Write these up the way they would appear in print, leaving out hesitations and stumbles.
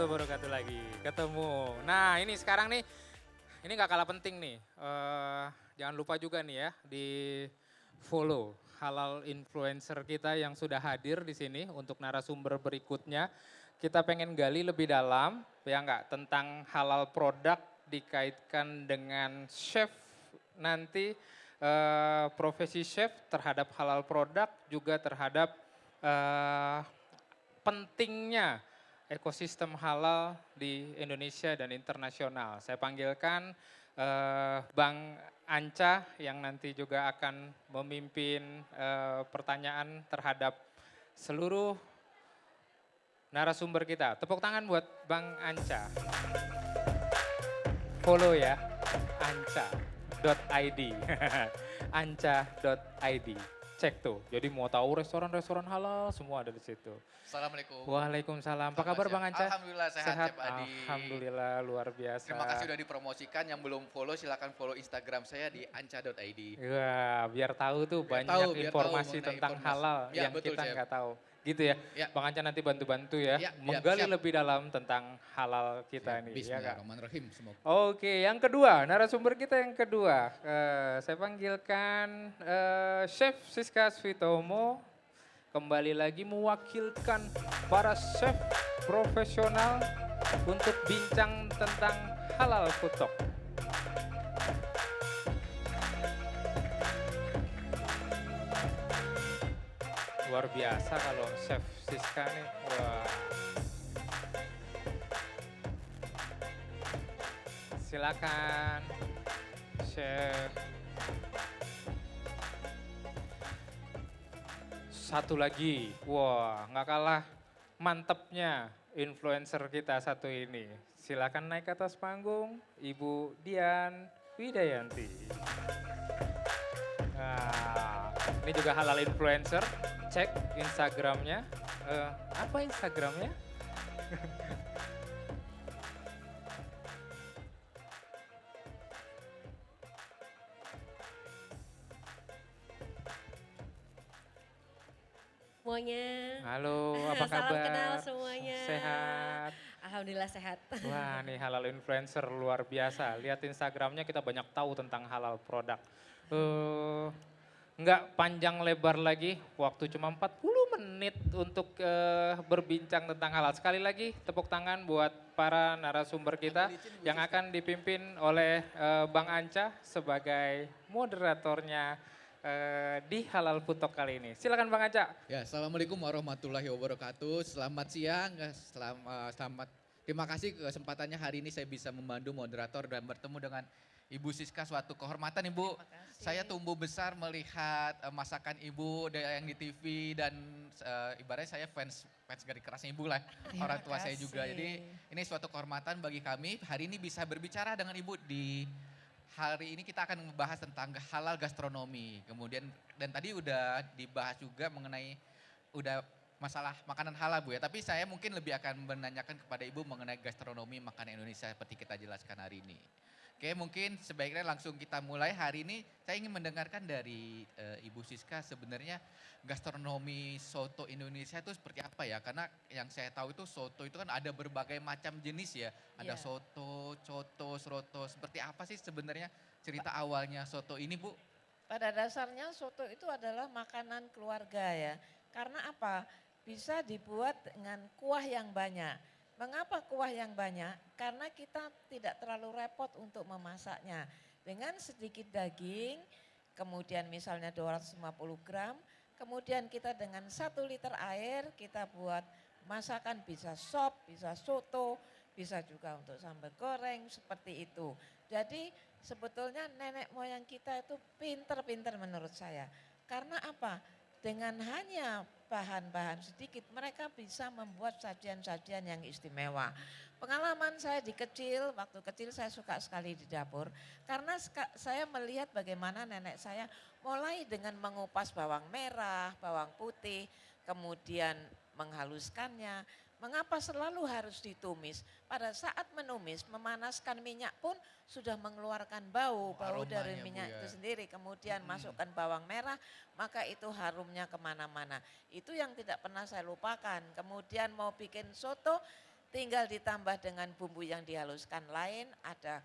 warahmatullahi wabarakatuh lagi. Ketemu. Nah ini sekarang nih, ini gak kalah penting nih. Jangan lupa juga nih ya di follow halal influencer kita yang sudah hadir di sini untuk narasumber berikutnya. Kita pengen gali lebih dalam ya enggak tentang halal produk dikaitkan dengan chef nanti profesi chef terhadap halal produk juga terhadap eh, pentingnya ekosistem halal di Indonesia dan internasional. Saya panggilkan Bang Anca yang nanti juga akan memimpin pertanyaan terhadap seluruh narasumber kita. Tepuk tangan buat Bang Anca. Follow ya, anca.id. anca.id. Cek tuh. Jadi mau tahu restoran-restoran halal semua ada di situ. Assalamualaikum. Waalaikumsalam. Apa kabar Bang Anca? Alhamdulillah sehat, Chef Adi. Alhamdulillah luar biasa. Terima kasih sudah dipromosikan. Yang belum follow silakan follow Instagram saya di anca.id. Wah, biar tahu tuh Biar banyak tahu informasi mengenai tentang informasi. halal Ya, yang betul, kita Chef. nggak tahu. Gitu ya. Ya. Bang Anca nanti bantu-bantu ya, Ya, menggali siap. lebih dalam tentang halal kita nih. Ya, Kak? Bismillahirrahmanirrahim. Semoga. Oke, yang kedua, narasumber kita yang kedua. Saya panggilkan Chef Siska Switomo. Kembali lagi mewakilkan para chef profesional untuk bincang tentang halal food talk. Luar biasa kalau Chef Siska nih. Wah. Silakan, Chef. Satu lagi, wah nggak kalah mantepnya influencer kita satu ini. Silakan naik ke atas panggung, Ibu Dian Widayanti. Nah, ini juga halal influencer, cek Instagramnya. Apa Instagramnya? Semuanya. Halo, apa Salam kabar? kenal semuanya. Sehat. Alhamdulillah sehat. Wah, nih halal influencer luar biasa. Lihat Instagramnya kita banyak tahu tentang halal produk. Nggak panjang lebar lagi, waktu cuma 40 menit untuk berbincang tentang halal. Sekali lagi tepuk tangan buat para narasumber kita yang akan dipimpin oleh Bang Anca sebagai moderatornya di Halal Food Talk kali ini. Silakan Bang Anca. Ya, Assalamualaikum warahmatullahi wabarakatuh. Selamat siang, selamat. Terima kasih kesempatannya hari ini saya bisa membantu moderator dan bertemu dengan Ibu Siska, suatu kehormatan Ibu. Saya tumbuh besar melihat masakan Ibu yang di TV dan ibaratnya saya fans garis kerasnya Ibu lah. Orang tua saya juga. Jadi ini suatu kehormatan bagi kami hari ini bisa berbicara dengan Ibu di hari ini kita akan membahas tentang halal gastronomi. Kemudian dan tadi udah dibahas juga mengenai udah masalah makanan halal Bu ya. Tapi saya mungkin lebih akan menanyakan kepada Ibu mengenai gastronomi makanan Indonesia seperti kita jelaskan hari ini. Oke, mungkin sebaiknya langsung kita mulai hari ini. Saya ingin mendengarkan dari Ibu Siska sebenarnya gastronomi soto Indonesia itu seperti apa ya? Karena yang saya tahu itu soto itu kan ada berbagai macam jenis ya. Ada Iya. soto, coto, seroto. Seperti apa sih sebenarnya cerita awalnya soto ini Bu? Pada dasarnya soto itu adalah makanan keluarga ya. Karena apa? Bisa dibuat dengan kuah yang banyak. Mengapa kuah yang banyak? Karena kita tidak terlalu repot untuk memasaknya. Dengan sedikit daging, kemudian misalnya 250 gram, kemudian kita dengan 1 liter air kita buat masakan bisa sop, bisa soto, bisa juga untuk sambal goreng seperti itu. Jadi sebetulnya nenek moyang kita itu pinter-pinter menurut saya. Karena apa? Dengan hanya bahan-bahan sedikit mereka bisa membuat sajian-sajian yang istimewa. Pengalaman saya waktu kecil saya suka sekali di dapur. Karena saya melihat bagaimana nenek saya mulai dengan mengupas bawang merah, bawang putih, kemudian menghaluskannya. Mengapa selalu harus ditumis? Pada saat menumis, memanaskan minyak pun sudah mengeluarkan bau dari Aromanya, Bu, minyak ya. itu sendiri. Kemudian masukkan bawang merah, maka itu harumnya kemana-mana. Itu yang tidak pernah saya lupakan. Kemudian mau bikin soto, tinggal ditambah dengan bumbu yang dihaluskan lain, ada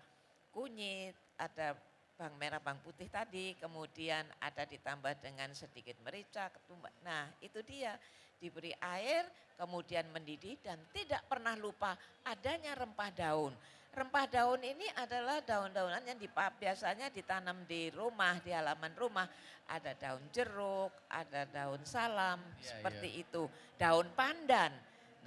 kunyit, ada bawang merah, bawang putih tadi, kemudian ada ditambah dengan sedikit merica, ketumbar. Nah itu dia, diberi air, kemudian mendidih dan tidak pernah lupa adanya rempah daun. Rempah daun ini adalah daun-daunan yang biasanya ditanam di rumah, di halaman rumah. Ada daun jeruk, ada daun salam, seperti itu. Daun pandan.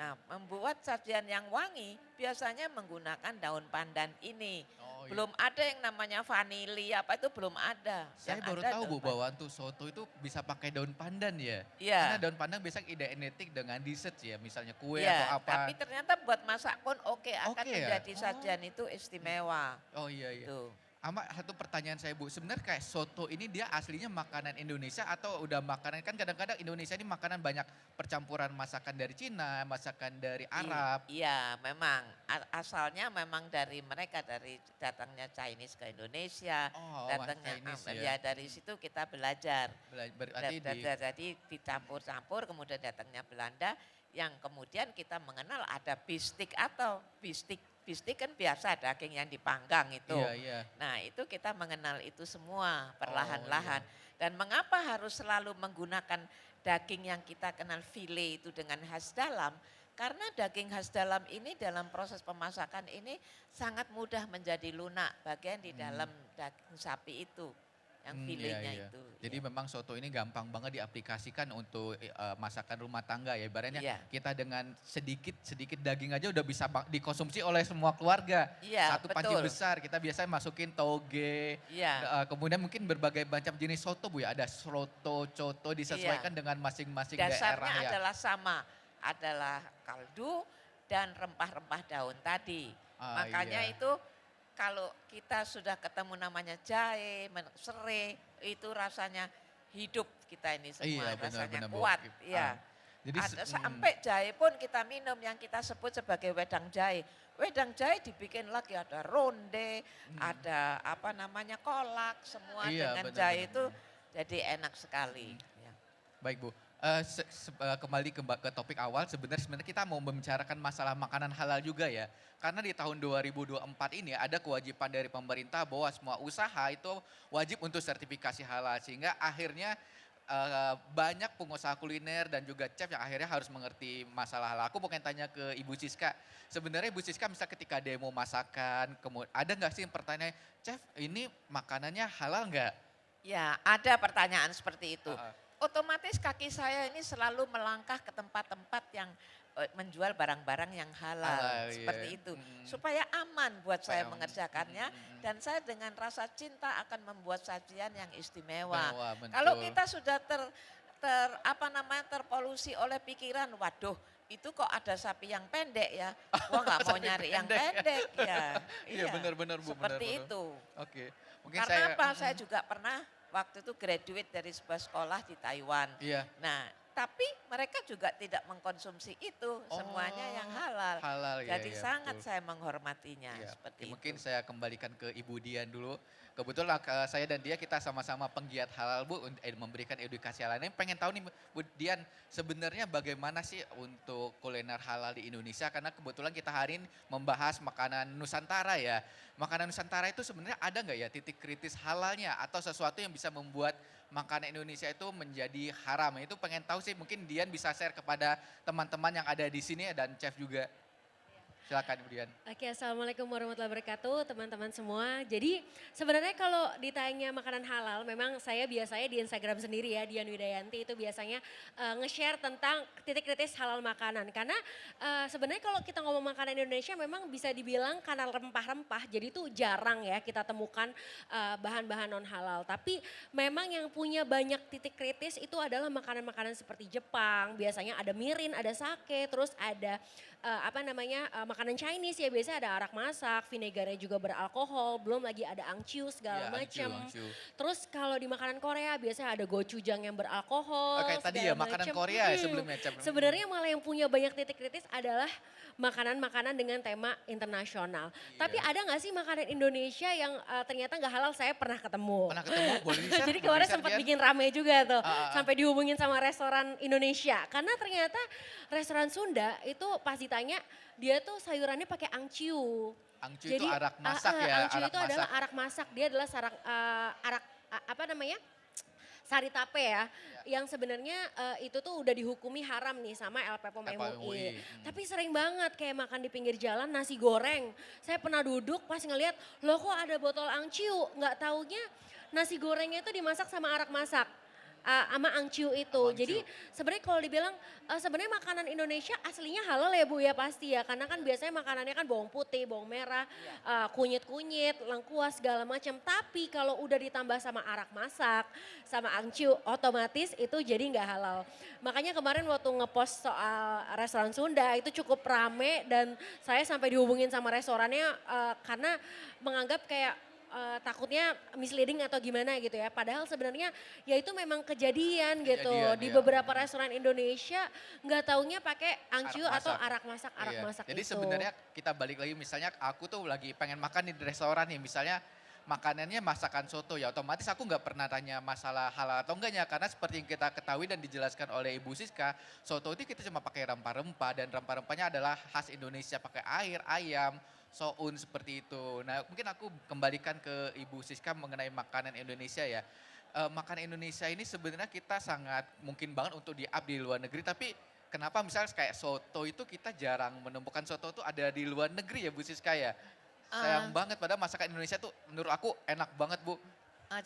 Nah, membuat sajian yang wangi biasanya menggunakan daun pandan ini. Oh, iya. Belum ada yang namanya vanili apa itu belum ada. Saya Yang baru ada tahu daun Bu bahwa untuk soto itu bisa pakai daun pandan ya. Iya. Karena daun pandan biasanya identik dengan dessert ya, misalnya kue Iya, atau apa. tapi ternyata buat masak pun oke, akan Oke ya? menjadi sajian itu istimewa. Oh iya iya. Tuh. Ama satu pertanyaan saya Bu, sebenarnya kayak soto ini dia aslinya makanan Indonesia atau udah makanan, kan kadang-kadang Indonesia ini makanan banyak percampuran masakan dari Cina, masakan dari Arab. Iya, memang asalnya memang dari mereka, dari datangnya Chinese ke Indonesia, Oh, datangnya Chinese ya dari situ kita belajar. Berarti di Jadi dicampur-campur, kemudian datangnya Belanda, yang kemudian kita mengenal ada bistik atau bistik kan biasa daging yang dipanggang itu. Iya, iya. Nah itu kita mengenal itu semua Oh, perlahan-lahan. Dan mengapa harus selalu menggunakan daging yang kita kenal file itu dengan khas dalam? Karena daging khas dalam ini dalam proses pemasakan ini sangat mudah menjadi lunak bagian di dalam daging sapi itu. Yang filenya iya. itu. Jadi ya. memang soto ini gampang banget diaplikasikan untuk masakan rumah tangga ya. Ibaratnya Iya. kita dengan sedikit daging aja udah bisa dikonsumsi oleh semua keluarga. Iya, Satu panci betul. besar kita biasanya masukin toge. Iya. Kemudian mungkin berbagai macam jenis soto Bu ya. Ada soto, coto disesuaikan dengan masing-masing daerah Dasarnya ya. adalah sama, adalah kaldu dan rempah-rempah daun tadi. Ah, Makanya iya. itu kalau kita sudah ketemu namanya jahe, serai, itu rasanya hidup kita ini semua, Iya, benar, rasanya benar, Bu. kuat. Iya. Jadi Ada sampai jahe pun kita minum yang kita sebut sebagai wedang jahe. Wedang jahe dibikin lagi ada ronde, ada apa namanya kolak, semua Iya, dengan benar, jahe benar. itu jadi enak sekali. Ya. Baik Bu, kembali ke topik awal, sebenarnya kita mau membicarakan masalah makanan halal juga ya. Karena di tahun 2024 ini ada kewajiban dari pemerintah bahwa semua usaha itu wajib untuk sertifikasi halal. Sehingga akhirnya banyak pengusaha kuliner dan juga chef yang akhirnya harus mengerti masalah halal. Aku pengen tanya ke Ibu Siska, sebenarnya Ibu Siska misal ketika demo masakan, ada nggak sih pertanyaan, chef ini makanannya halal nggak? Ya, ada pertanyaan seperti itu. Ah, ah. Otomatis kaki saya ini selalu melangkah ke tempat-tempat yang menjual barang-barang yang halal, Halal, seperti iya. itu. Supaya aman buat Supaya saya aman. mengerjakannya dan saya dengan rasa cinta akan membuat sajian yang istimewa. Wah, betul. Kalau kita sudah terpolusi oleh pikiran, waduh itu kok ada sapi yang pendek ya, gua nggak mau Sapi nyari yang pendek pendek ya. Iya, benar-benar, Bu, Seperti benar-benar. itu. Oke, mungkin Karena saya. apa? Saya juga pernah waktu itu graduate dari sebuah sekolah di Taiwan. Iya. Nah, tapi mereka juga tidak mengkonsumsi itu, semuanya yang halal. Halal ya. Jadi ya, sangat betul. saya menghormatinya Iya, seperti oke, mungkin itu. saya kembalikan ke Ibu Dian dulu. Kebetulan saya dan dia kita sama-sama penggiat halal Bu, memberikan edukasi halal. Ini pengen tahu nih Bu Dian, sebenarnya bagaimana sih untuk kuliner halal di Indonesia? Karena kebetulan kita hari ini membahas makanan Nusantara ya. Makanan Nusantara itu sebenarnya ada nggak ya titik kritis halalnya atau sesuatu yang bisa membuat makanan Indonesia itu menjadi haram? Itu pengen tahu sih, mungkin Dian bisa share kepada teman-teman yang ada di sini dan chef juga. Silakan Bu Dian. Oke, Assalamualaikum warahmatullahi wabarakatuh teman-teman semua. Jadi sebenarnya kalau ditanya makanan halal, memang saya biasanya di Instagram sendiri ya, Dian Widayanti itu biasanya nge-share tentang titik kritis halal makanan. Karena sebenarnya kalau kita ngomong makanan Indonesia memang bisa dibilang karena rempah-rempah, jadi itu jarang ya kita temukan bahan-bahan non halal. Tapi memang yang punya banyak titik kritis itu adalah makanan-makanan seperti Jepang, biasanya ada mirin, ada sake, terus ada makanan Chinese ya, biasanya ada arak masak, vinegarnya juga beralkohol, belum lagi ada angciu segala Iya, macam. angciu. Terus kalau di makanan Korea biasanya ada gochujang yang beralkohol. Oke, tadi ya segala makanan macam. Korea ya sebelumnya, Cem. Sebenarnya malah yang punya banyak titik kritis adalah makanan-makanan dengan tema internasional. Iya. Tapi ada nggak sih makanan Indonesia yang ternyata nggak halal? Saya pernah ketemu. Pernah ketemu, boleh di-share? Jadi Boleh kemarin di-share, sempat Dian? bikin rame juga tuh, Ah. sampai dihubungin sama restoran Indonesia. Karena ternyata restoran Sunda itu pas ditanya dia tuh sayurannya pakai angciu. Angcu itu arak masak ya, angciu arak itu masak. adalah arak masak. Dia adalah apa namanya? Sari tape ya, yang sebenarnya itu tuh udah dihukumi haram nih sama LPPOM MUI. Tapi sering banget kayak makan di pinggir jalan nasi goreng. Saya pernah duduk pas ngeliat, loh kok ada botol angciu, nggak taunya nasi gorengnya itu dimasak sama arak masak. Sama angciu itu. Jadi sebenarnya kalau dibilang sebenarnya makanan Indonesia aslinya halal ya Bu ya pasti ya. Karena kan biasanya makanannya kan bawang putih, bawang merah, kunyit-kunyit, lengkuas segala macam. Tapi kalau udah ditambah sama arak masak, sama angciu otomatis itu jadi nggak halal. Makanya kemarin waktu ngepost soal restoran Sunda itu cukup rame dan saya sampai dihubungin sama restorannya karena menganggap kayak takutnya misleading atau gimana gitu ya. Padahal sebenarnya ya itu memang kejadian gitu. Di beberapa restoran Indonesia nggak taunya pakai angciu atau arak masak Jadi itu. sebenarnya kita balik lagi misalnya aku tuh lagi pengen makan di restoran nih misalnya makanannya masakan soto ya otomatis aku nggak pernah tanya masalah halal atau enggaknya karena seperti yang kita ketahui dan dijelaskan oleh Ibu Siska soto itu kita cuma pakai rempah-rempah dan rempah-rempahnya adalah khas Indonesia pakai air, ayam, soun seperti itu. Nah mungkin aku kembalikan ke Ibu Siska mengenai makanan Indonesia ya. Makanan Indonesia ini sebenarnya kita sangat mungkin banget untuk di-up di luar negeri tapi kenapa misalnya kayak soto itu kita jarang menemukan soto itu ada di luar negeri ya Bu Siska ya. Sayang banget padahal masakan Indonesia tuh menurut aku enak banget Bu.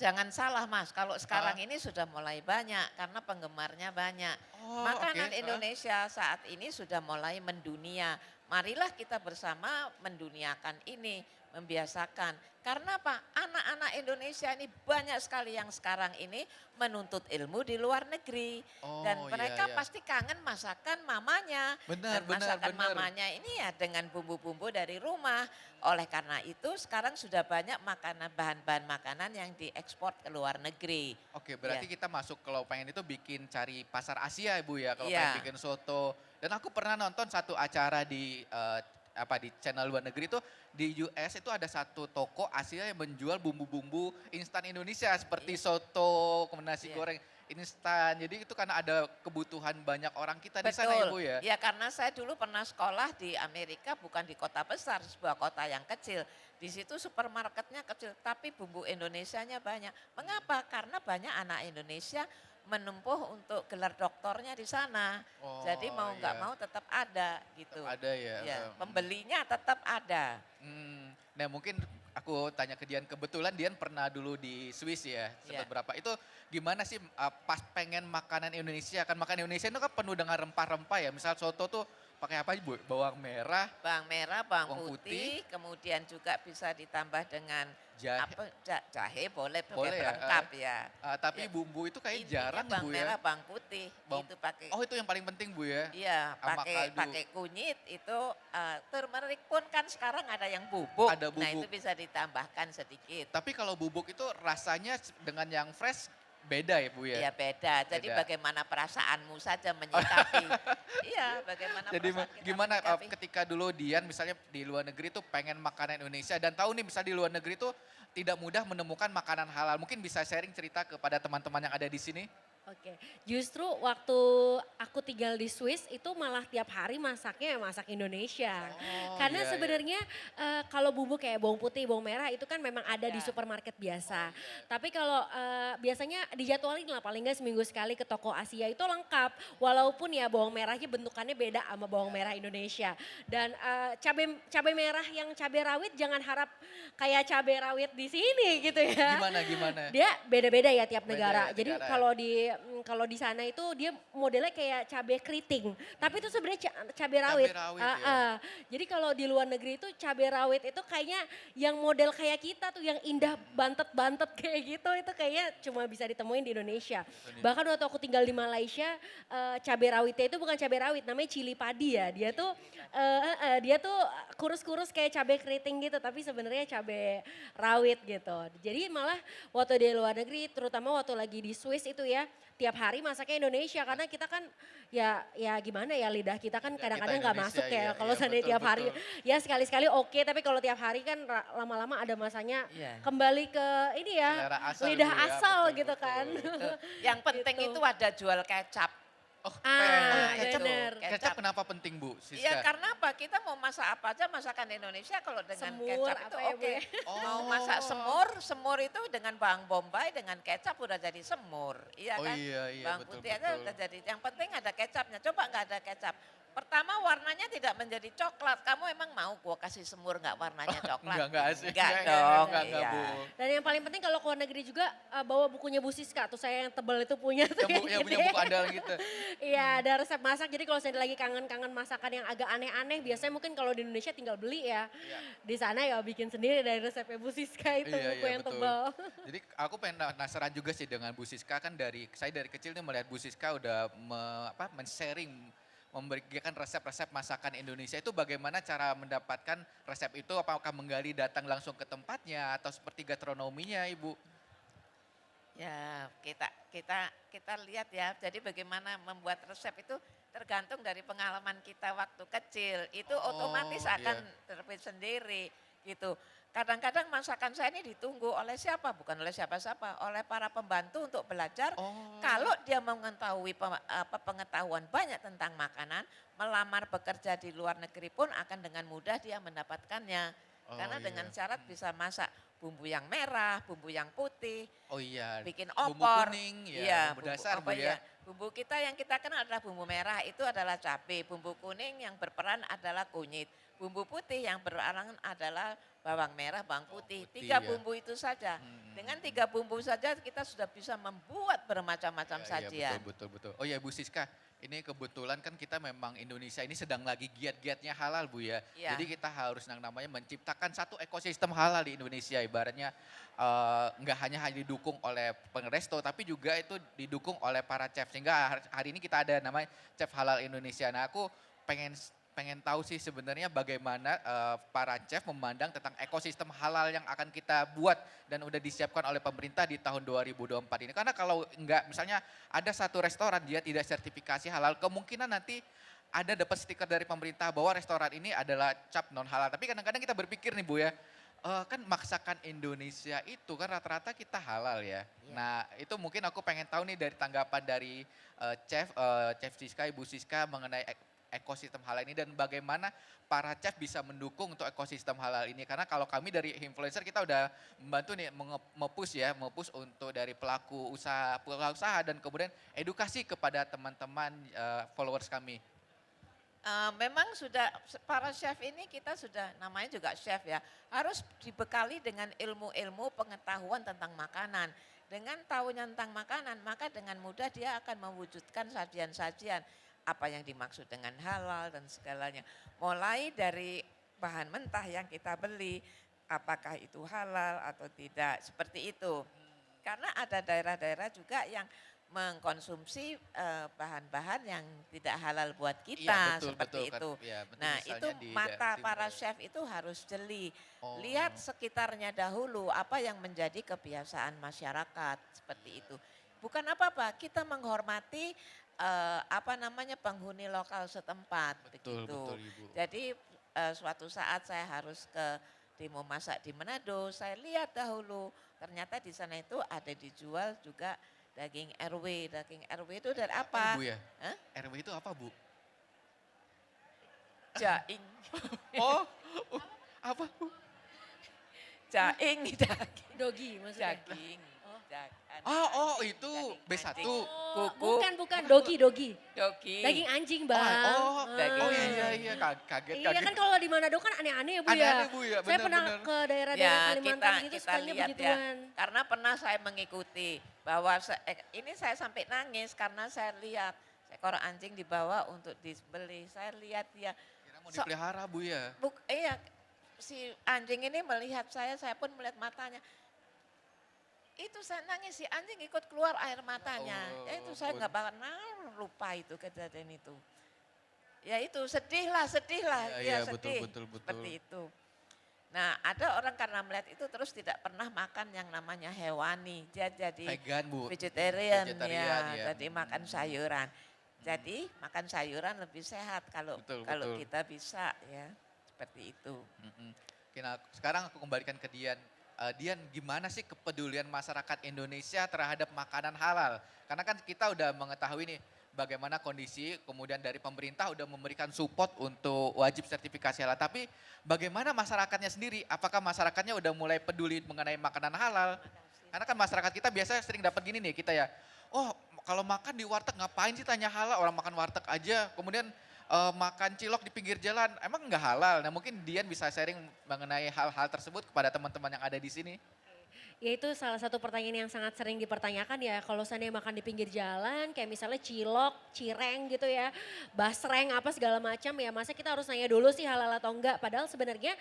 Jangan salah Mas, kalau sekarang ini sudah mulai banyak karena penggemarnya banyak. Makanan Indonesia saat ini sudah mulai mendunia. Marilah kita bersama menduniakan ini, membiasakan. Karena apa? Anak-anak Indonesia ini banyak sekali yang sekarang ini menuntut ilmu di luar negeri. Dan mereka pasti kangen masakan mamanya. Dan masakan mamanya ini ya dengan bumbu-bumbu dari rumah. Oleh karena itu sekarang sudah banyak makanan bahan-bahan makanan yang diekspor ke luar negeri. Oke, berarti kita masuk kalau pengen itu bikin cari pasar Asia Ibu ya kalau pengen bikin soto. Dan aku pernah nonton satu acara di di channel luar negeri itu di US itu ada satu toko Asia yang menjual bumbu-bumbu instan Indonesia seperti soto, kemudian nasi goreng instan. Jadi itu karena ada kebutuhan banyak orang kita di sana Ibu ya. Ya karena saya dulu pernah sekolah di Amerika bukan di kota besar, sebuah kota yang kecil. Di situ supermarketnya kecil tapi bumbu Indonesianya banyak. Mengapa? Karena banyak anak Indonesia menempuh untuk gelar doktornya di sana. Jadi mau nggak mau tetap ada gitu. Tetap ada ya. Pembelinya tetap ada. Nah mungkin aku tanya ke Dian, kebetulan Dian pernah dulu di Swiss ya, sempat berapa. Itu gimana sih pas pengen makanan Indonesia, kan makanan Indonesia itu kan penuh dengan rempah-rempah ya. Misal soto tuh pakai apa Bu? Bawang merah, bawang putih, kemudian juga bisa ditambah dengan jahe boleh pelengkap ya. Tapi bumbu itu kayak jarang bawang Bu ya. merah, bawang putih itu pakai. Oh itu yang paling penting Bu ya? Iya pakai kunyit itu turmeric pun kan sekarang ada yang bubuk. Ada bubuk. Nah itu bisa ditambahkan sedikit. Tapi kalau bubuk itu rasanya dengan yang fresh beda ya Bu ya? Iya beda, jadi bagaimana perasaanmu saja menyikapi. Iya bagaimana jadi perasaan kita gimana menyikapi. ketika dulu Dian misalnya di luar negeri tuh pengen makanan Indonesia dan tahu nih misalnya di luar negeri tuh tidak mudah menemukan makanan halal. Mungkin bisa sharing cerita kepada teman-teman yang ada di sini? Oke, justru waktu aku tinggal di Swiss itu malah tiap hari masaknya masak Indonesia. Karena sebenarnya kalau bumbu kayak bawang putih, bawang merah itu kan memang ada di supermarket biasa. Tapi kalau biasanya dijadwalin lah paling nggak seminggu sekali ke toko Asia itu lengkap. Walaupun ya bawang merahnya bentukannya beda sama bawang merah Indonesia. Dan cabai merah yang cabai rawit jangan harap kayak cabai rawit di sini gitu ya. Gimana? Dia beda-beda ya tiap negara. Ya, Jadi kalau di sana itu dia modelnya kayak cabai keriting, tapi itu sebenarnya cabai rawit. Jadi kalau di luar negeri itu cabai rawit itu kayaknya yang model kayak kita tuh yang indah bantet-bantet kayak gitu itu kayaknya cuma bisa ditemuin di Indonesia. Bahkan waktu aku tinggal di Malaysia cabai rawitnya itu bukan cabai rawit namanya cili padi ya. Dia tuh kurus-kurus kayak cabai keriting gitu tapi sebenarnya cabai rawit gitu. Jadi malah waktu di luar negeri terutama waktu lagi di Swiss itu ya tiap hari masaknya Indonesia karena kita kan ya gimana ya lidah kita kan kadang-kadang nggak masuk ya kalau seandainya tiap hari ya sekali-sekali oke tapi kalau tiap hari kan lama-lama ada masanya kembali ke ini ya lidah asal gitu kan. Yang penting itu ada jual kecap. Oh, Ah, kecap. bener. Kecap kenapa penting Bu Iya Siska? karena apa? Kita mau masak apa aja masakan Indonesia kalau dengan Semur kecap itu apa ya, Bu, oke. ya? Mau Oh. masak semur itu dengan bawang bombay dengan kecap udah jadi semur. Iya Oh kan? iya, Bawang betul, putih aja betul. udah jadi. Yang penting ada kecapnya. Coba nggak ada kecap. Pertama warnanya tidak menjadi coklat. Kamu emang mau gua kasih semur nggak warnanya coklat? Enggak sih. Enggak Enggak, dong. enggak, iya. Bu. Dan yang paling penting kalau ke luar negeri juga bawa bukunya Bu Siska tuh, saya yang tebel itu punya tuh Yang punya gede. buku andalan gitu. Iya, ada resep masak. Jadi kalau saya lagi kangen-kangen masakan yang agak aneh-aneh, biasanya mungkin kalau di Indonesia tinggal beli ya. Iya. Di sana ya bikin sendiri dari resepnya Bu Siska itu, Iya, buku iya, yang betul. tebal. Jadi aku pengen penasaran juga sih dengan Bu Siska kan saya dari kecil nih melihat Bu Siska udah men-sharing memberikan resep-resep masakan Indonesia itu bagaimana cara mendapatkan resep itu apakah menggali datang langsung ke tempatnya atau seperti gastronominya Ibu? Ya, kita lihat ya. Jadi bagaimana membuat resep itu tergantung dari pengalaman kita waktu kecil. Itu Oh, otomatis akan terbit sendiri gitu. Kadang-kadang masakan saya ini ditunggu oleh siapa? Bukan oleh siapa-siapa, oleh para pembantu untuk belajar. Oh. Kalau dia mengetahui pengetahuan banyak tentang makanan, melamar bekerja di luar negeri pun akan dengan mudah dia mendapatkannya. Oh, Karena iya. dengan syarat bisa masak bumbu yang merah, bumbu yang putih, Oh iya. bikin Bumbu opor. kuning ya, Iya, bumbu dasar Bu apa ya. Bumbu kita yang kita kenal adalah bumbu merah itu adalah cabai, bumbu kuning yang berperan adalah kunyit, bumbu putih yang berperan adalah bawang merah, bawang putih. putih, Tiga ya. bumbu itu saja. Hmm. Dengan 3 bumbu saja kita sudah bisa membuat bermacam-macam Iya, sajian. betul. Oh ya Bu Siska, ini kebetulan kan kita memang Indonesia ini sedang lagi giat-giatnya halal Bu ya. Iya. Jadi kita harus yang namanya menciptakan satu ekosistem halal di Indonesia. Ibaratnya nggak hanya didukung oleh pengeresto tapi juga itu didukung oleh para chef. Sehingga hari ini kita ada namanya Chef Halal Indonesia. Nah aku pengen tahu sih sebenarnya bagaimana para chef memandang tentang ekosistem halal yang akan kita buat dan udah disiapkan oleh pemerintah di tahun 2024 ini. Karena kalau enggak misalnya ada satu restoran dia tidak sertifikasi halal, kemungkinan nanti ada dapat stiker dari pemerintah bahwa restoran ini adalah cap non halal. Tapi kadang-kadang kita berpikir nih Bu ya, kan masakan Indonesia itu kan rata-rata kita halal ya. Nah itu mungkin aku pengen tahu nih dari tanggapan dari Chef Siska, Ibu Siska mengenai ekosistem halal ini dan bagaimana para chef bisa mendukung untuk ekosistem halal ini. Karena kalau kami dari influencer kita udah membantu nih nge-push untuk dari pelaku usaha dan kemudian edukasi kepada teman-teman followers kami. Memang sudah para chef ini kita sudah namanya juga chef ya, harus dibekali dengan ilmu-ilmu pengetahuan tentang makanan. Dengan tahunya tentang makanan, maka dengan mudah dia akan mewujudkan sajian-sajian apa yang dimaksud dengan halal dan segalanya. Mulai dari bahan mentah yang kita beli, apakah itu halal atau tidak, seperti itu. Karena ada daerah-daerah juga yang mengkonsumsi bahan-bahan yang tidak halal buat kita, seperti kan. itu. Ya, betul, Nah misalnya itu di mata daerah para timur. chef itu harus jeli. Oh. Lihat sekitarnya dahulu apa yang menjadi kebiasaan masyarakat, seperti itu. Bukan apa-apa, kita menghormati penghuni lokal setempat, Betul, begitu. betul, Ibu. Jadi suatu saat saya harus mau masak di Manado, saya lihat dahulu ternyata di sana itu ada dijual juga daging RW. Daging RW itu dari apa? Bu ya? Hah? RW itu apa Bu? Jaing. Oh, apa Bu? Jaing daging. Dogi maksudnya. Daging. Oh. Itu B1. anjing. Oh, Kuku. bukan, dogi. Dogi. Daging anjing, Bang. daging Oh anjing. iya, kaget. Iya kan kalau di Manado kan aneh-aneh ya Bu ya. Aneh-aneh, Bu, ya, Saya pernah benar-benar. ke daerah-daerah Ya, Kalimantan gitu kita sukanya lihat ya. begituan. Karena pernah saya mengikuti bahwa ini saya sampai nangis karena saya lihat seekor anjing dibawa untuk disembelih. Saya lihat dia, Kira mau dipelihara Bu ya? iya si anjing ini melihat saya pun melihat matanya. Itu saya nangis, si anjing ikut keluar air matanya. Allah, Ya itu saya ampun. nggak pernah lupa itu kejadian itu. Ya itu sedih lah, Iya, ya, betul, sedih. betul. Seperti itu. Nah ada orang karena melihat itu terus tidak pernah makan yang namanya hewani. Dia jadi Vegan Bu. vegetarian, Vegetarian, ya. jadi makan sayuran. Jadi makan sayuran lebih sehat kalau Betul, kalau betul. kita bisa ya seperti itu. Mm-mm. Oke, nah, sekarang aku kembalikan ke Dian. Dian, gimana sih kepedulian masyarakat Indonesia terhadap makanan halal? Karena kan kita udah mengetahui nih bagaimana kondisi, kemudian dari pemerintah udah memberikan support untuk wajib sertifikasi halal. Tapi bagaimana masyarakatnya sendiri? Apakah masyarakatnya udah mulai peduli mengenai makanan halal? Karena kan masyarakat kita biasanya sering dapat gini nih kita ya, oh kalau makan di warteg ngapain sih tanya halal, orang makan warteg aja. Kemudian makan cilok di pinggir jalan, emang nggak halal? Nah mungkin Dian bisa sharing mengenai hal-hal tersebut kepada teman-teman yang ada di sini. Ya itu salah satu pertanyaan yang sangat sering dipertanyakan ya, kalau seandainya makan di pinggir jalan kayak misalnya cilok, cireng gitu ya, basreng apa segala macam ya, masa kita harus nanya dulu sih halal atau enggak, padahal sebenarnya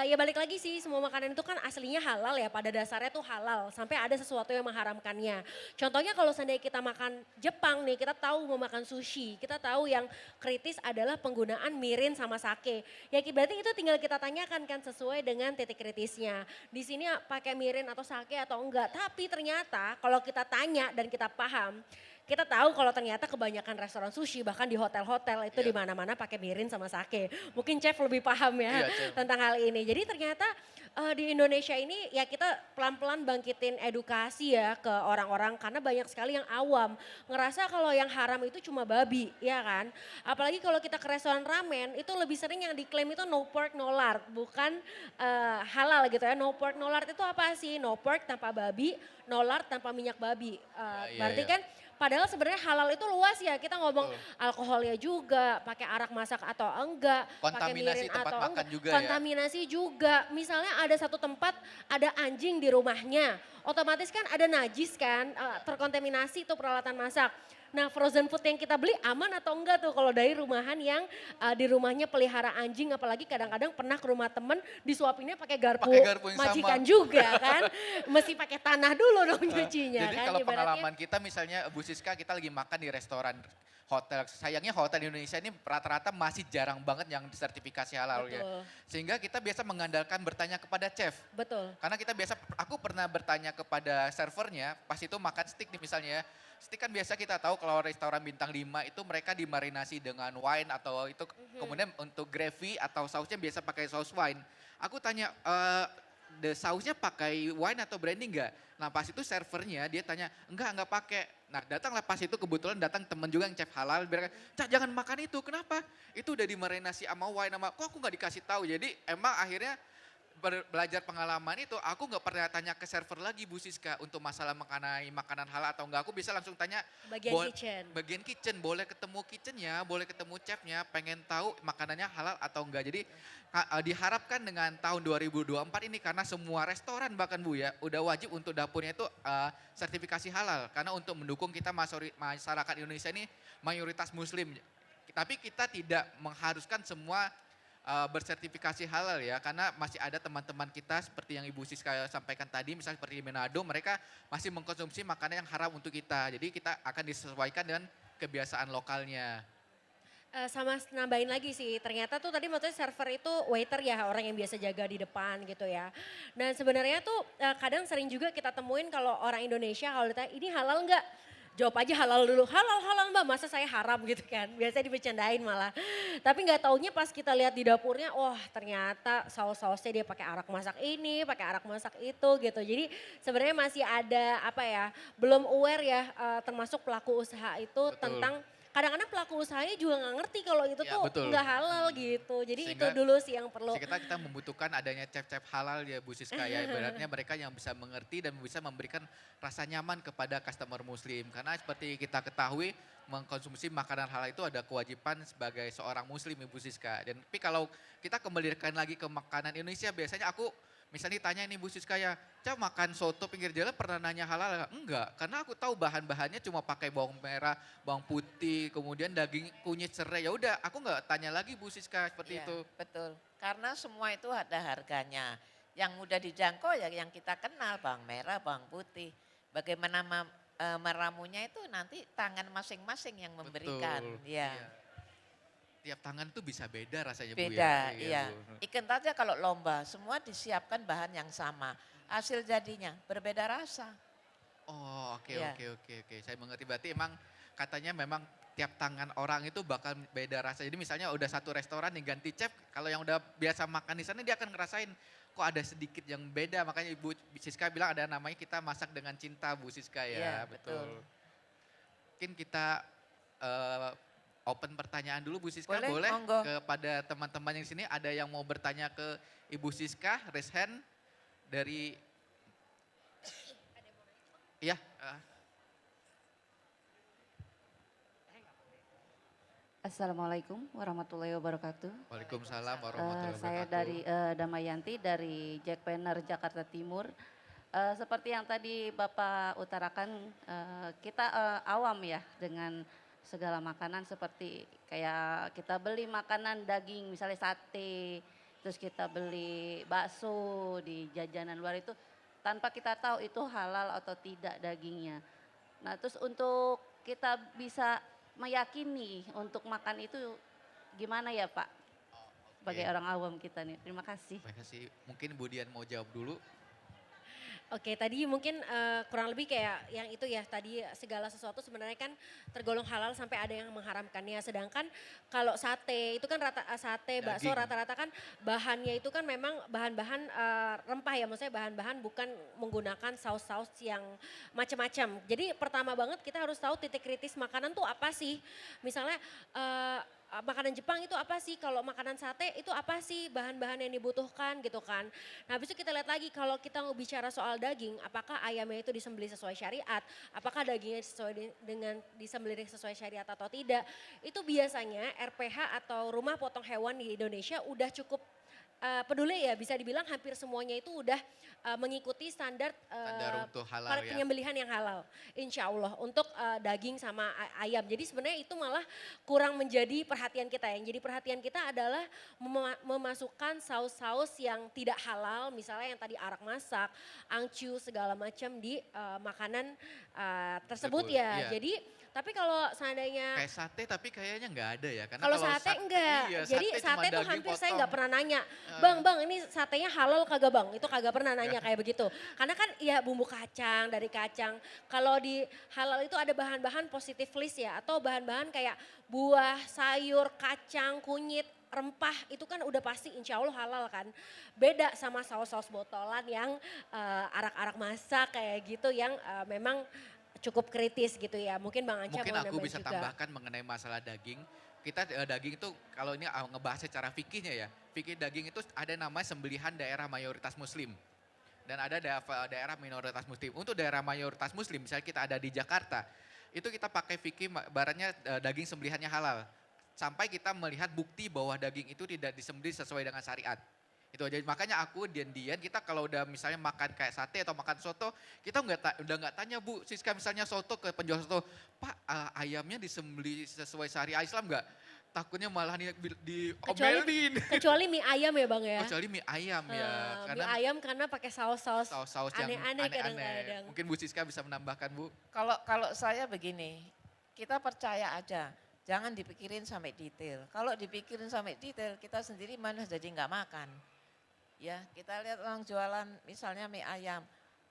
ya balik lagi sih, semua makanan itu kan aslinya halal ya, pada dasarnya tuh halal sampai ada sesuatu yang mengharamkannya. Contohnya kalau seandainya kita makan Jepang nih, kita tahu mau makan sushi, kita tahu yang kritis adalah penggunaan mirin sama sake. Ya berarti itu tinggal kita tanyakan kan sesuai dengan titik kritisnya. Di sini pakai mirin atau sake atau enggak. Tapi ternyata kalau kita tanya dan kita paham, kita tahu kalau ternyata kebanyakan restoran sushi bahkan di hotel-hotel itu di mana-mana pakai mirin sama sake. Mungkin chef lebih paham ya tentang hal ini. Jadi ternyata di Indonesia ini ya kita pelan-pelan bangkitin edukasi ya ke orang-orang karena banyak sekali yang awam ngerasa kalau yang haram itu cuma babi, ya kan? Apalagi kalau kita ke restoran ramen itu lebih sering yang diklaim itu no pork no lard, bukan halal gitu ya. No pork no lard itu apa sih? No pork tanpa babi, no lard tanpa minyak babi. Berarti kan padahal sebenarnya halal itu luas ya, kita ngomong alkoholnya juga, pakai arak masak atau enggak, pakai mirin atau enggak, juga kontaminasi juga. Misalnya ada satu tempat ada anjing di rumahnya, otomatis kan ada najis kan, terkontaminasi itu peralatan masak. Nah frozen food yang kita beli aman atau enggak tuh kalau dari rumahan yang di rumahnya pelihara anjing, apalagi kadang-kadang pernah ke rumah temen disuapinnya pakai garpu yang majikan sama. juga kan, mesti pakai tanah dulu dong nyucinya Jadi kan. kalau ibaratnya. pengalaman kita misalnya Bu Siska kita lagi makan di restoran hotel, sayangnya hotel di Indonesia ini rata-rata masih jarang banget yang sertifikasi halal ya. Betul. Sehingga kita biasa mengandalkan bertanya kepada chef. Betul. Karena kita biasa, aku pernah bertanya kepada servernya, pas itu makan steak nih misalnya ya. Steak kan biasa kita tahu kalau restoran bintang 5 itu mereka dimarinasi dengan wine atau itu kemudian untuk gravy atau sausnya biasa pakai saus wine. Aku tanya, sausnya pakai wine atau brandy enggak? Nah pas itu servernya dia tanya, enggak pakai. Nah datanglah pas itu kebetulan datang temen juga yang chef halal, bilang, Cak jangan makan itu, kenapa? Itu udah dimarinasi sama wine sama, kok aku nggak dikasih tahu. Jadi emang akhirnya belajar pengalaman itu aku nggak pernah tanya ke server lagi Bu Siska untuk masalah makanan halal atau enggak. Aku bisa langsung tanya bagian kitchen, boleh ketemu kitchennya, boleh ketemu chefnya, pengen tahu makanannya halal atau enggak. Jadi diharapkan dengan tahun 2024 ini karena semua restoran bahkan Bu ya udah wajib untuk dapurnya itu sertifikasi halal karena untuk mendukung kita masyarakat Indonesia ini mayoritas muslim. Tapi kita tidak mengharuskan semua bersertifikasi halal ya karena masih ada teman-teman kita seperti yang Ibu Siska sampaikan tadi misalnya seperti di Manado mereka masih mengkonsumsi makanan yang haram untuk kita, jadi kita akan disesuaikan dengan kebiasaan lokalnya. Sama nambahin lagi sih, ternyata tuh tadi maksudnya server itu waiter ya, orang yang biasa jaga di depan gitu ya. Dan sebenarnya tuh kadang sering juga kita temuin kalau orang Indonesia kalau ditanya ini halal enggak? Jawab aja halal dulu, halal mbak, masa saya haram gitu kan, biasanya dibecandain malah. Tapi nggak taunya pas kita lihat di dapurnya, wah ternyata saus-sausnya dia pakai arak masak ini, pakai arak masak itu gitu. Jadi sebenarnya masih ada apa ya, belum aware ya termasuk pelaku usaha itu tentang kadang-kadang pelaku usahanya juga nggak ngerti kalau itu tuh nggak halal gitu. Jadi sehingga, itu dulu sih yang perlu. Kita membutuhkan adanya chef-chef halal ya Bu Siska ya. Ibaratnya mereka yang bisa mengerti dan bisa memberikan rasa nyaman kepada customer muslim. Karena seperti kita ketahui mengkonsumsi makanan halal itu ada kewajiban sebagai seorang muslim Ibu Siska. Dan tapi kalau kita kembalikan lagi ke makanan Indonesia biasanya aku misalnya ditanya nih Bu Siska ya, Cak makan soto pinggir jalan pernah nanya halal gak? Enggak, karena aku tahu bahan-bahannya cuma pakai bawang merah, bawang putih, kemudian daging kunyit serai. Ya udah, aku nggak tanya lagi Bu Siska seperti itu. Betul, karena semua itu ada harganya. Yang mudah dijangkau ya yang kita kenal, bawang merah, bawang putih. Bagaimana meramunya itu nanti tangan masing-masing yang memberikan. Betul, ya. Tiap tangan tuh bisa beda rasanya beda, Bu ya. Iya. Ikan saja kalau lomba semua disiapkan bahan yang sama. Hasil jadinya berbeda rasa. Oh oke. Saya mengerti berarti emang katanya memang tiap tangan orang itu bakal beda rasa. Jadi misalnya udah satu restoran yang ganti chef, kalau yang udah biasa makan di sana dia akan ngerasain kok ada sedikit yang beda. Makanya Ibu Siska bilang ada namanya kita masak dengan cinta Bu Siska ya. Iya, betul. Mungkin kita open pertanyaan dulu Bu Siska, Boleh, boleh? monggo. Kepada teman-teman yang di sini ada yang mau bertanya ke Ibu Siska, raise hand dari Iya, Assalamualaikum warahmatullahi wabarakatuh. Waalaikumsalam warahmatullahi wabarakatuh. Saya dari Damayanti dari Jackpreneur Jakarta Timur. Seperti yang tadi Bapak utarakan, kita awam ya dengan segala makanan seperti kayak kita beli makanan daging misalnya sate, terus kita beli bakso di jajanan luar itu tanpa kita tahu itu halal atau tidak dagingnya. Nah terus untuk kita bisa meyakini untuk makan itu gimana ya Pak? Sebagai Oke. orang awam kita nih. Terima kasih. Terima kasih. Mungkin Bu Dian mau jawab dulu. Oke, tadi mungkin kurang lebih kayak yang itu ya, tadi segala sesuatu sebenarnya kan tergolong halal sampai ada yang mengharamkannya. Sedangkan kalau sate itu kan sate, bakso Daging. rata-rata kan bahannya itu kan memang bahan-bahan rempah ya, maksudnya bahan-bahan bukan menggunakan saus-saus yang macam-macam. Jadi pertama banget kita harus tahu titik kritis makanan tuh apa sih. Misalnya makanan Jepang itu apa sih, kalau makanan sate itu apa sih bahan-bahan yang dibutuhkan gitu kan. Nah habis itu kita lihat lagi kalau kita bicara soal daging, apakah ayamnya itu disembelih sesuai syariat, apakah dagingnya dengan disembelih sesuai syariat atau tidak. Itu biasanya RPH atau rumah potong hewan di Indonesia udah cukup peduli ya, bisa dibilang hampir semuanya itu udah mengikuti standar Standar untuk halal ya. penyembelihan yang halal. Insya Allah untuk daging sama ayam. Jadi sebenarnya itu malah kurang menjadi perhatian kita. Yang jadi perhatian kita adalah memasukkan saus-saus yang tidak halal, misalnya yang tadi arak masak, angcu segala macam di makanan tersebut Tersebut, ya. iya. Jadi tapi kalau seandainya Kayak sate tapi kayaknya nggak ada ya. Karena kalau sate enggak, iya, jadi cuma sate tuh daging hampir saya potong. nggak pernah nanya, bang ini satenya halal kagak bang, itu kagak pernah nanya kayak begitu. Karena kan ya bumbu kacang, dari kacang, kalau di halal itu ada bahan-bahan positif list ya, atau bahan-bahan kayak buah, sayur, kacang, kunyit, rempah itu kan udah pasti insya Allah halal kan. Beda sama saus-saus botolan yang arak-arak masak kayak gitu yang memang cukup kritis gitu ya. Mungkin Bang Anca Mungkin mau aku nambahin bisa juga. tambahkan mengenai masalah daging. Kita daging itu kalau ini ngebahas secara fikihnya ya. Fikih daging itu ada namanya sembelihan daerah mayoritas muslim. Dan ada daerah minoritas muslim. Untuk daerah mayoritas muslim, misalnya kita ada di Jakarta, itu kita pakai fikih baratnya daging sembelihannya halal. Sampai kita melihat bukti bahwa daging itu tidak disembelih sesuai dengan syariat. Itu aja, makanya aku Dian kita kalau udah misalnya makan kayak sate atau makan soto, kita udah nggak tanya Bu Siska misalnya soto ke penjual soto, Pak ayamnya disembelih sesuai syariat Islam nggak? Takutnya malah diomelin. Kecuali mie ayam ya Bang ya. Kecuali mie ayam ya, Mie ayam karena pakai saus-saus saus-saus yang aneh-aneh aneh-aneh. kadang-kadang. Mungkin Bu Siska bisa menambahkan Bu. Kalau saya begini, kita percaya aja, jangan dipikirin sampai detail. Kalau dipikirin sampai detail, kita sendiri mana jadi nggak makan. Ya, kita lihat orang jualan misalnya mie ayam,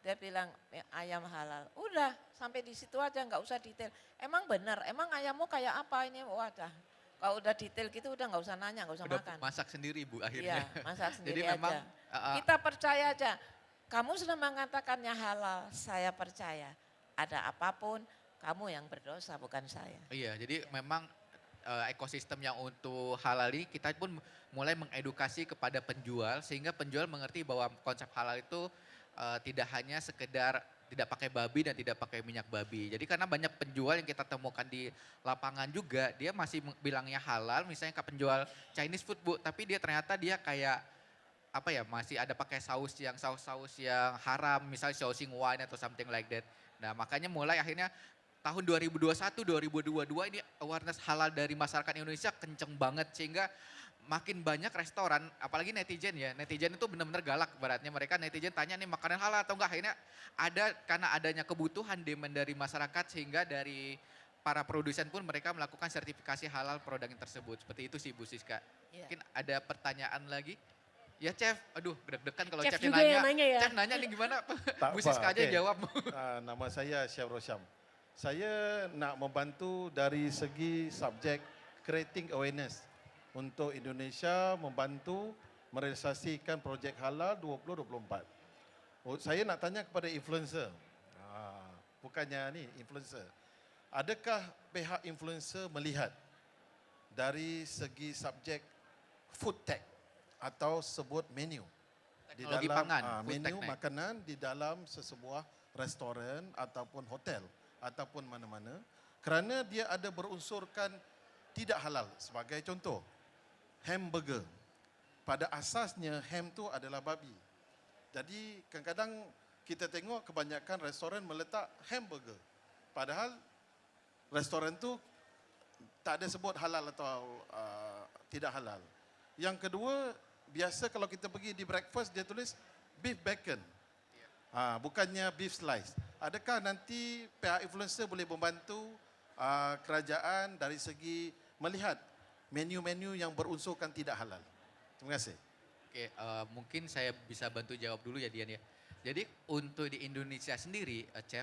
dia bilang mie ayam halal. Udah, sampai di situ aja nggak usah detail. Emang benar, emang ayammu kayak apa ini? Wadah, kalau udah detail gitu udah nggak usah nanya, nggak usah Udah makan. masak sendiri Bu Iya, akhirnya. masak sendiri Jadi memang aja. Kita percaya aja. Kamu sudah mengatakannya halal, saya percaya. Ada apapun, kamu yang berdosa bukan saya. Iya, jadi memang ekosistem yang untuk halal ini kita pun mulai mengedukasi kepada penjual sehingga penjual mengerti bahwa konsep halal itu tidak hanya sekedar tidak pakai babi dan tidak pakai minyak babi. Jadi karena banyak penjual yang kita temukan di lapangan juga dia masih bilangnya halal, misalnya ke penjual Chinese food Bu, tapi dia ternyata dia kayak apa ya masih ada pakai saus yang haram, misalnya Shaoxing wine atau something like that. Nah makanya mulai akhirnya tahun 2021, 2022 ini awareness halal dari masyarakat Indonesia kenceng banget sehingga makin banyak restoran, apalagi netizen ya, netizen itu benar-benar galak baratnya mereka netizen tanya nih makanan halal atau enggak, akhirnya ada karena adanya kebutuhan demand dari masyarakat sehingga dari para produsen pun mereka melakukan sertifikasi halal produk yang tersebut, seperti itu sih Bu Siska. Iya. Mungkin ada pertanyaan lagi? Ya Chef, aduh deg-degan kalau Chef Chefnya juga nanya. yang nanya ya. Chef nanya nih gimana? Tak Bu Siska apa, aja okey. jawab. Nama saya Chef Rosyam. Saya nak membantu dari segi subjek creating awareness untuk Indonesia membantu merealisasikan projek halal 2024. Saya nak tanya kepada influencer. Bukannya ni influencer. adakah pihak influencer melihat dari segi subjek food tech atau sebut menu di Teknologi dalam pangan, food menu tech, makanan di dalam sesebuah restoran ataupun hotel ataupun mana-mana, kerana dia ada berunsurkan tidak halal. Sebagai contoh, hamburger. Pada asasnya ham tu adalah babi. Jadi kadang-kadang kita tengok kebanyakan restoran meletak hamburger. Padahal restoran tu tak ada sebut halal atau tidak halal. Yang kedua, biasa kalau kita pergi di breakfast dia tulis beef bacon. Bukannya beef slice. Adakah nanti pihak influencer boleh membantu kerajaan dari segi melihat menu-menu yang berunsurkan tidak halal? Terima kasih. Oke, mungkin saya bisa bantu jawab dulu ya Dian ya. Jadi untuk di Indonesia sendiri, Chef,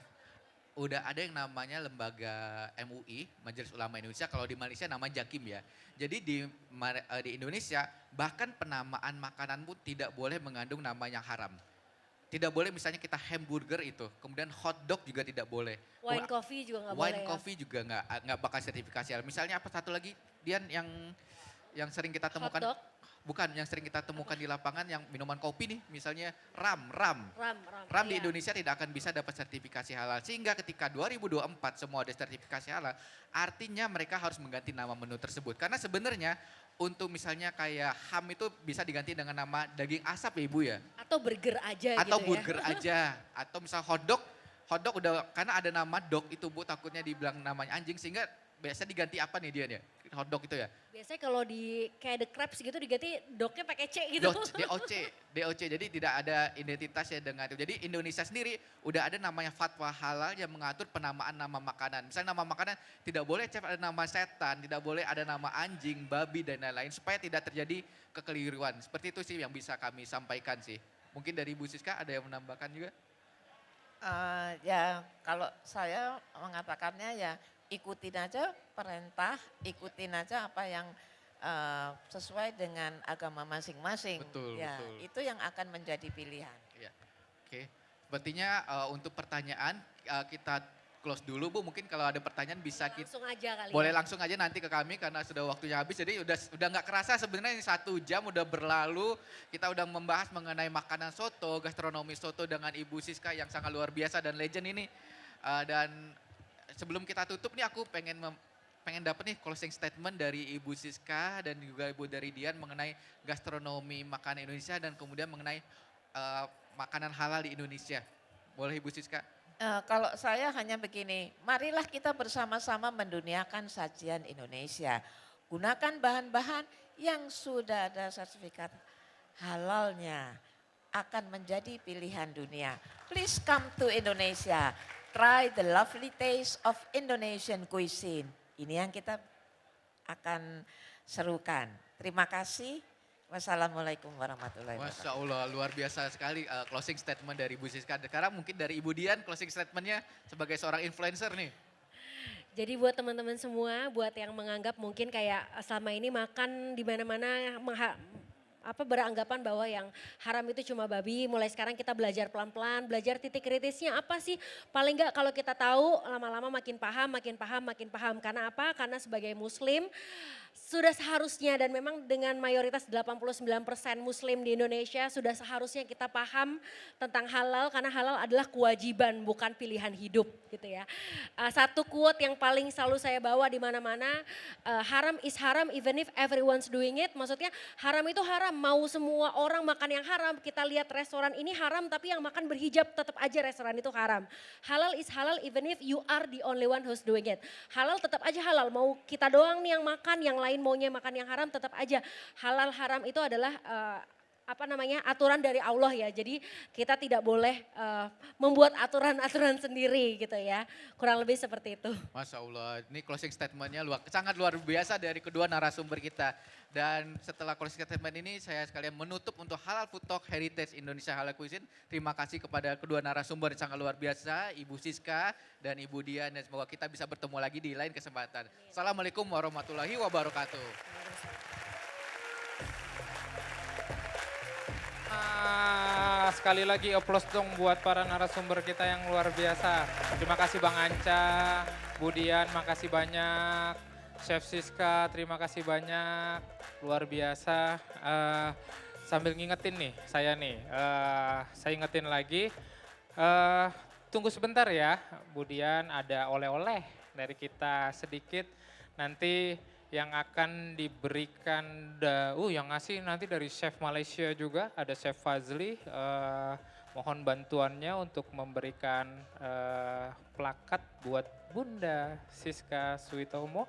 udah ada yang namanya lembaga MUI, Majelis Ulama Indonesia, kalau di Malaysia nama Jakim ya. Jadi di Indonesia bahkan penamaan makanan pun tidak boleh mengandung nama yang haram. Tidak boleh misalnya kita hamburger itu, kemudian hot dog juga tidak boleh. Wine coffee juga nggak boleh Wine ya. coffee juga nggak bakal sertifikasi halal. Misalnya apa satu lagi Dian yang sering kita temukan? Hot dog? Bukan, yang sering kita temukan di lapangan yang minuman kopi nih, misalnya ram. Ram di iya. Indonesia tidak akan bisa dapat sertifikasi halal. Sehingga ketika 2024 semua ada sertifikasi halal, artinya mereka harus mengganti nama menu tersebut. Karena sebenarnya untuk misalnya kayak ham itu bisa diganti dengan nama daging asap ya Ibu ya. Atau burger aja Atau gitu burger ya. aja. Atau misal hotdog udah, karena ada nama dog itu Bu, takutnya dibilang namanya anjing, sehingga biasa diganti apa nih Dian ya? Hotdog itu ya? Biasanya kalau di kayak The Crabs gitu diganti dognya pakai C gitu. DOC. Jadi tidak ada identitasnya dengan itu. Jadi Indonesia sendiri udah ada namanya fatwa halal yang mengatur penamaan nama makanan. Misalnya nama makanan tidak boleh Chef ada nama setan, tidak boleh ada nama anjing, babi dan lain-lain supaya tidak terjadi kekeliruan. Seperti itu sih yang bisa kami sampaikan sih. Mungkin dari Bu Siska ada yang menambahkan juga? Ya kalau saya mengatakannya ya ikutin aja perintah, ikutin aja apa yang sesuai dengan agama masing-masing. Betul, Ya, betul. itu yang akan menjadi pilihan. Ya. Oke. Sepertinya untuk pertanyaan kita close dulu Bu. Mungkin kalau ada pertanyaan bisa kita Langsung aja kali boleh ya. langsung aja nanti ke kami karena sudah waktunya habis. Jadi udah nggak kerasa sebenarnya ini 1 jam udah berlalu. Kita udah membahas mengenai makanan soto, gastronomi soto dengan Ibu Siska yang sangat luar biasa dan legend ini. Dan sebelum kita tutup nih aku pengen dapat nih closing statement dari Ibu Siska dan juga Ibu dari Dian mengenai gastronomi makanan Indonesia dan kemudian mengenai makanan halal di Indonesia. Boleh Ibu Siska? Kalau saya hanya begini, marilah kita bersama-sama menduniakan sajian Indonesia. Gunakan bahan-bahan yang sudah ada sertifikat halalnya, akan menjadi pilihan dunia. Please come to Indonesia, try the lovely taste of Indonesian cuisine. Ini yang kita akan serukan. Terima kasih. Wassalamualaikum warahmatullahi wabarakatuh. Masya Allah, luar biasa sekali closing statement dari Ibu Siska. Sekarang mungkin dari Ibu Dian closing statementnya sebagai seorang influencer nih. Jadi buat teman-teman semua, buat yang menganggap mungkin kayak selama ini makan di mana-mana beranggapan bahwa yang haram itu cuma babi, mulai sekarang kita belajar pelan-pelan, belajar titik kritisnya apa sih? Paling enggak kalau kita tahu lama-lama makin paham. Karena apa? Karena sebagai muslim sudah seharusnya dan memang dengan mayoritas 89% muslim di Indonesia sudah seharusnya kita paham tentang halal karena halal adalah kewajiban bukan pilihan hidup gitu ya. Satu quote yang paling selalu saya bawa di mana-mana, haram is haram even if everyone's doing it. Maksudnya haram itu haram, mau semua orang makan yang haram. Kita lihat restoran ini haram tapi yang makan berhijab tetap aja restoran itu haram. Halal is halal even if you are the only one who's doing it. Halal tetap aja halal, mau kita doang nih yang makan, yang lain maunya makan yang haram tetap aja. Halal haram itu adalah aturan dari Allah ya. Jadi kita tidak boleh membuat aturan-aturan sendiri gitu ya. Kurang lebih seperti itu. Masya Allah, ini closing statementnya sangat luar biasa dari kedua narasumber kita. Dan setelah closing statement ini saya sekalian menutup untuk Halal Food Talk Heritage Indonesia Halal Cuisine. Terima kasih kepada kedua narasumber yang sangat luar biasa, Ibu Siska dan Ibu Dian. Dan semoga kita bisa bertemu lagi di lain kesempatan. Assalamualaikum warahmatullahi wabarakatuh. Sekali lagi applause dong buat para narasumber kita yang luar biasa. Terima kasih Bang Anca, Budian, makasih banyak. Chef Siska, terima kasih banyak. Luar biasa. Sambil ngingetin nih, saya ingetin lagi. Tunggu sebentar ya, Budian, ada oleh-oleh dari kita sedikit. Nanti yang akan diberikan, yang ngasih nanti dari Chef Malaysia juga, ada Chef Fazli. Mohon bantuannya untuk memberikan plakat buat Bunda Siska Suitomo.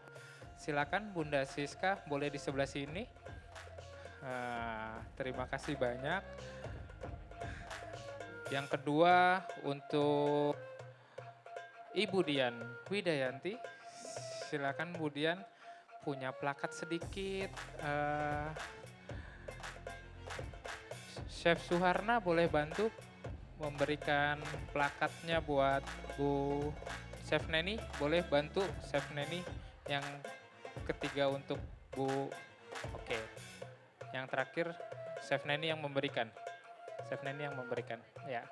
Silakan Bunda Siska, boleh di sebelah sini. Terima kasih banyak. Yang kedua untuk Ibu Dian Widayanti, silakan Bu Dian punya plakat sedikit. Chef Suharna boleh bantu memberikan plakatnya buat Bu Chef Neni, boleh bantu Chef Neni. Yang ketiga untuk Bu, oke. Yang terakhir Chef Neni yang memberikan. Chef Neni yang memberikan, ya.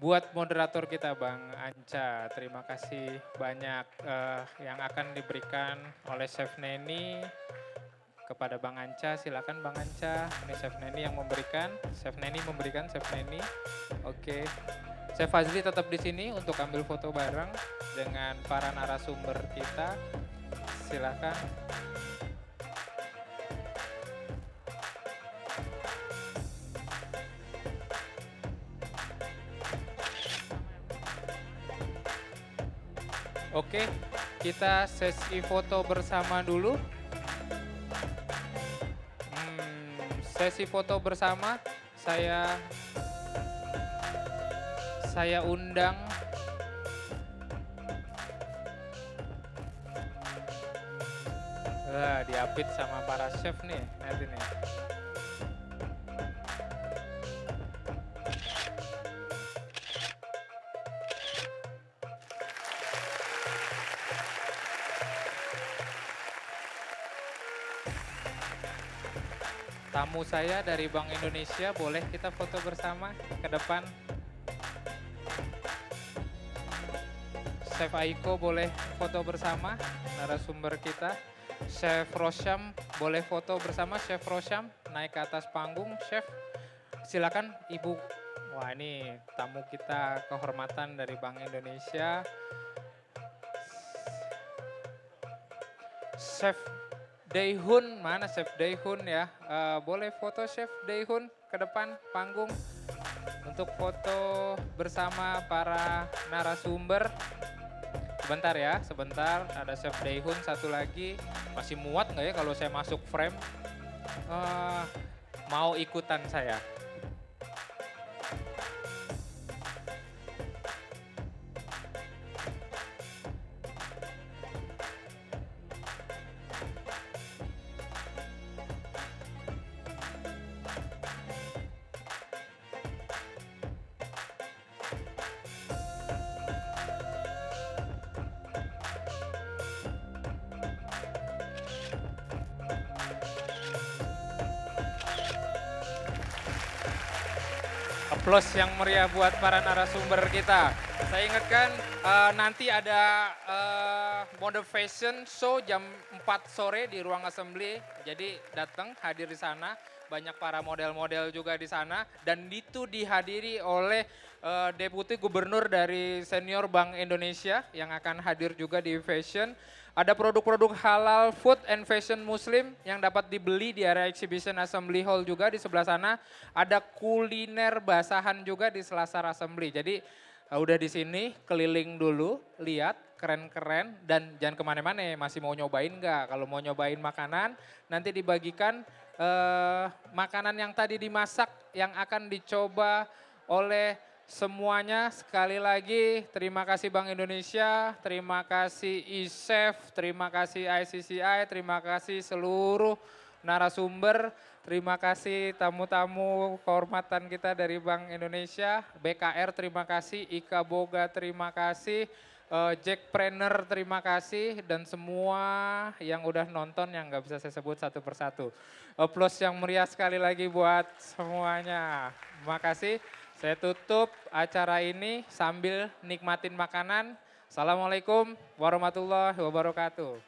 Buat moderator kita Bang Anca, terima kasih banyak yang akan diberikan oleh Chef Neni kepada Bang Anca. Silakan Bang Anca, ini Chef Neni yang memberikan. Chef Neni memberikan, Chef Neni. Oke. Chef Fazli tetap di sini untuk ambil foto bareng dengan para narasumber kita. Silakan. Oke, kita sesi foto bersama dulu. Sesi foto bersama, saya undang diapit sama para chef nih, nanti nih. Tamu saya dari Bank Indonesia, boleh kita foto bersama ke depan. Chef Aiko boleh foto bersama, narasumber kita. Chef Rosyam boleh foto bersama, Chef Rosyam naik ke atas panggung. Chef, silakan Ibu. Wah, ini tamu kita kehormatan dari Bank Indonesia. Chef Daehun, mana Chef Daehun ya? Boleh foto Chef Daehun ke depan panggung untuk foto bersama para narasumber. Sebentar ya, sebentar. Ada Chef Daehun satu lagi. Masih muat nggak ya kalau saya masuk frame? Mau ikutan saya? Applause yang meriah buat para narasumber kita. Saya ingatkan nanti ada mode fashion show jam 4 sore di ruang assembly. Jadi datang, hadir di sana. Banyak para model-model juga di sana. Dan itu dihadiri oleh Deputi Gubernur dari Senior Bank Indonesia yang akan hadir juga di fashion. Ada produk-produk halal food and fashion muslim yang dapat dibeli di area exhibition assembly hall juga di sebelah sana. Ada kuliner basahan juga di selasar assembly. Jadi udah di sini keliling dulu, lihat keren-keren dan jangan kemana-mana, masih mau nyobain nggak? Kalau mau nyobain makanan nanti dibagikan makanan yang tadi dimasak yang akan dicoba oleh semuanya. Sekali lagi terima kasih Bank Indonesia, terima kasih ISEF, terima kasih ICCI, terima kasih seluruh narasumber, terima kasih tamu-tamu kehormatan kita dari Bank Indonesia, BKR terima kasih, IKA Boga terima kasih, Jackpreneur terima kasih dan semua yang udah nonton yang nggak bisa saya sebut satu persatu. Applause yang meriah sekali lagi buat semuanya. Makasih. Saya tutup acara ini sambil nikmatin makanan. Assalamualaikum warahmatullahi wabarakatuh.